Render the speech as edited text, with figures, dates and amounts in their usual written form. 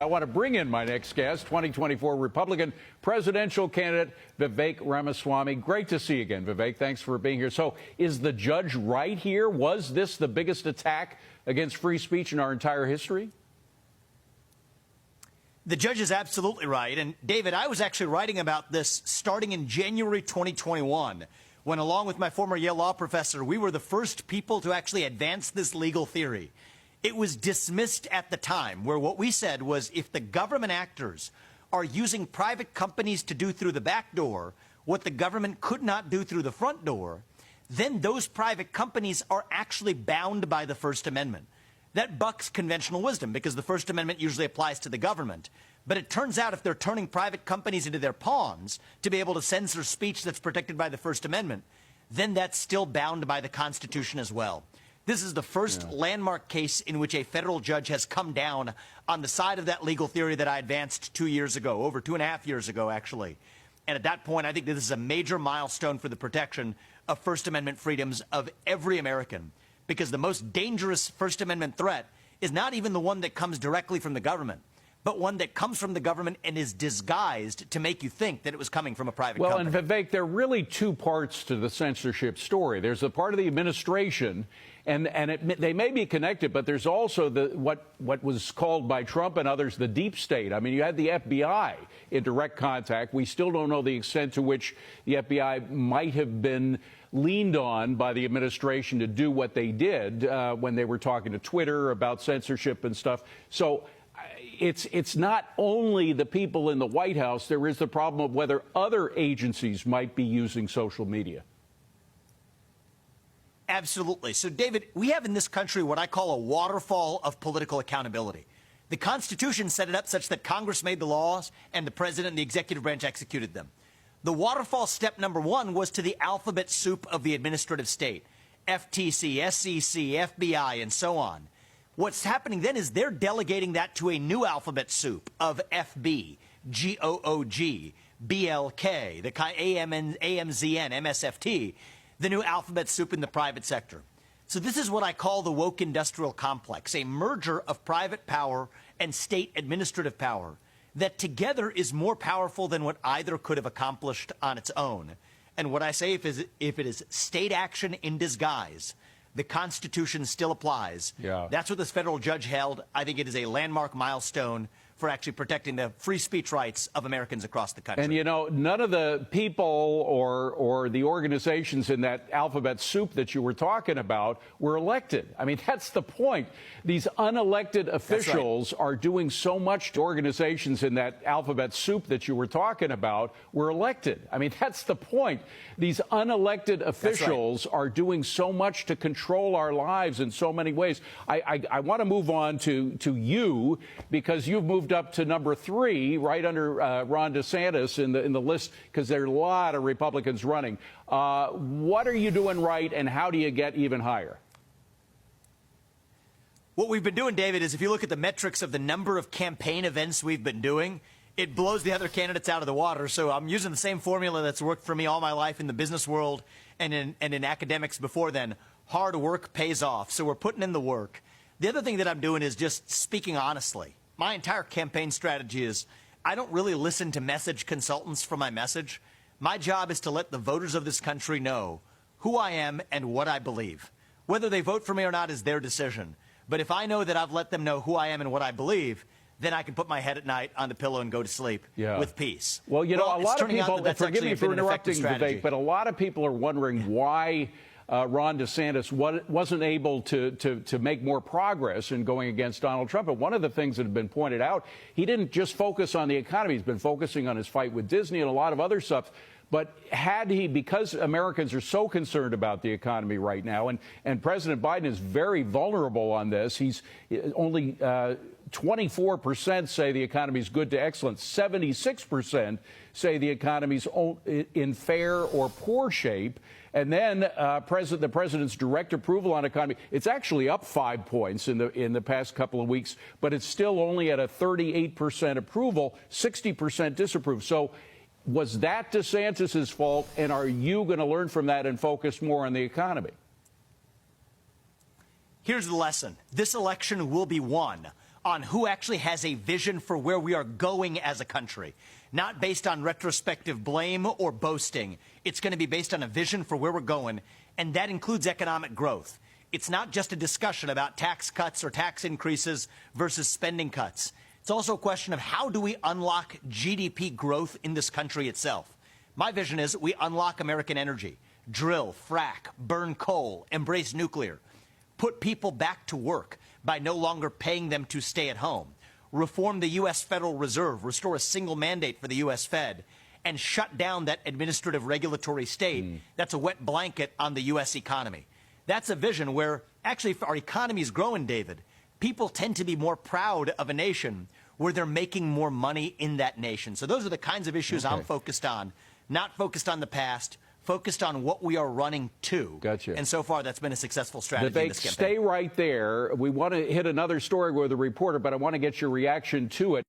I want to bring in my next guest, 2024 Republican presidential candidate Vivek Ramaswamy. Great to see you again, Vivek. Thanks for being here. So is the judge right here? Was this the biggest attack against free speech in our entire history? The judge is absolutely right. And, David, I was actually writing about this starting in January 2021, when, along with my former Yale law professor, we were the first people to actually advance this legal theory. It was dismissed at the time, where what we said was if the government actors are using private companies to do through the back door what the government could not do through the front door, then those private companies are actually bound by the First Amendment. That bucks conventional wisdom, because the First Amendment usually applies to the government. But it turns out if they're turning private companies into their pawns to be able to censor speech that's protected by the First Amendment, then that's still bound by the Constitution as well. This is the first landmark case in which a federal judge has come down on the side of that legal theory that I advanced 2 years ago, over 2.5 years ago, actually. And at that point, I think that this is a major milestone for the protection of First Amendment freedoms of every American, because the most dangerous First Amendment threat is not even the one that comes directly from the government, but one that comes from the government and is disguised to make you think that it was coming from a private company. Well, and Vivek, there are really two parts to the censorship story. There's the part of the administration, and they may be connected, but there's also what was called by Trump and others the deep state. I mean, you had the FBI in direct contact. We still don't know the extent to which the FBI might have been leaned on by the administration to do what they did when they were talking to Twitter about censorship and stuff. So it's not only the people in the White House. There is the problem of whether other agencies might be using social media. Absolutely. So, David, we have in this country what I call a waterfall of political accountability. The Constitution set it up such that Congress made the laws and the president and the executive branch executed them. The waterfall step number one was to the alphabet soup of the administrative state, FTC, SEC, FBI, and so on. What's happening then is they're delegating that to a new alphabet soup of FB, GOOG, BLK, the AMZN, MSFT, the new alphabet soup in the private sector. So this is what I call the woke industrial complex, a merger of private power and state administrative power that together is more powerful than what either could have accomplished on its own. And what I say, if it is state action in disguise, the Constitution still applies. Yeah. That's what this federal judge held. I think it is a landmark milestone for actually protecting the free speech rights of Americans across the country. And, you know, none of the people or the organizations in that alphabet soup that you were talking about were elected. I mean, that's the point. These unelected officials are doing so much to organizations in that alphabet soup that you were talking about were elected. I mean, that's the point. These unelected officials are doing so much to control our lives in so many ways. I want to move on to you, because you've moved up to number 3, right under Ron DeSantis in the list, because there are a lot of Republicans running. What are you doing right, and how do you get even higher? What we've been doing, David, is if you look at the metrics of the number of campaign events we've been doing, it blows the other candidates out of the water. So I'm using the same formula that's worked for me all my life in the business world and in academics before then. Hard work pays off. So we're putting in the work. The other thing that I'm doing is just speaking honestly. My entire campaign strategy is I don't really listen to message consultants for my message. My job is to let the voters of this country know who I am and what I believe. Whether they vote for me or not is their decision. But if I know that I've let them know who I am and what I believe, then I can put my head at night on the pillow and go to sleep with peace. Well, you know, a lot of people, forgive me for interrupting, Vivek, but a lot of people are wondering why Ron DeSantis wasn't able to make more progress in going against Donald Trump. And one of the things that have been pointed out, he didn't just focus on the economy. He's been focusing on his fight with Disney and a lot of other stuff. But had he, because Americans are so concerned about the economy right now, and President Biden is very vulnerable on this, he's only 24% say the economy is good to excellent. 76% say the economy's in fair or poor shape. And then the president's direct approval on economy, it's actually up 5 points in the past couple of weeks, but it's still only at a 38% approval, 60% disapprove. So was that DeSantis's fault? And are you going to learn from that and focus more on the economy? Here's the lesson. This election will be won on who actually has a vision for where we are going as a country, not based on retrospective blame or boasting. It's going to be based on a vision for where we're going, and that includes economic growth. It's not just a discussion about tax cuts or tax increases versus spending cuts. It's also a question of how do we unlock GDP growth in this country itself. My vision is we unlock American energy, drill, frack, burn coal, embrace nuclear, put people back to work by no longer paying them to stay at home, reform the U.S. Federal Reserve, restore a single mandate for the U.S. Fed, and shut down that administrative regulatory state that's a wet blanket on the U.S. economy. That's a vision where, actually, if our economy is growing, David, people tend to be more proud of a nation where they're making more money in that nation. So those are the kinds of issues I'm focused on, not focused on the past, focused on what we are running to. Gotcha. And so far, that's been a successful strategy in this campaign. Stay right there. We want to hit another story with a reporter, but I want to get your reaction to it.